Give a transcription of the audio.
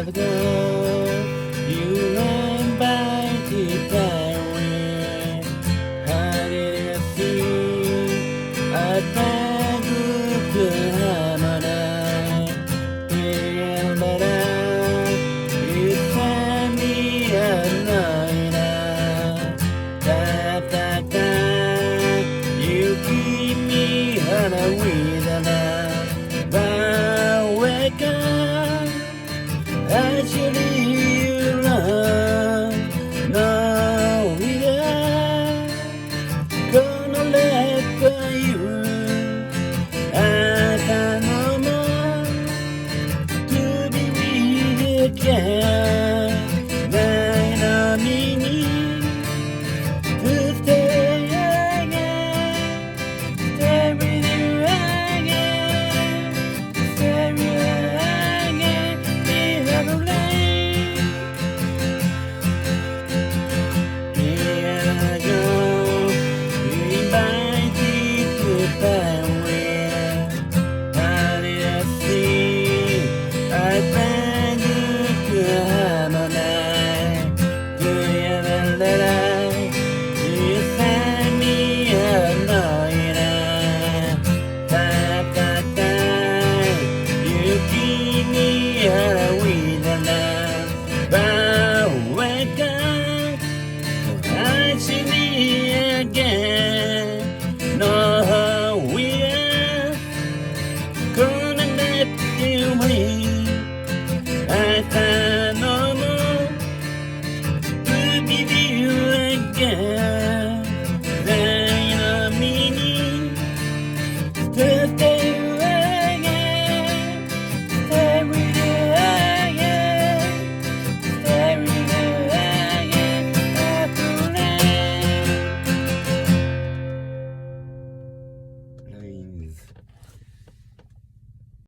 ago you invited my way. How did it feel? I thank you for harmony. Feel better. You send me a night. Da da da. You keep me on a without. Wake up, actually you love, no we are gonna let you. I can't no more to be with you again. Then I'm in to stay again, stay with you again, stay with you again. We have a lane. Here I go, you invited to Paris. How did I see? I thank you to harmony. Do you ever let you send me a night? Da da da. You keep me with a love. But wake up, I see me again. No, we are gonna let you win.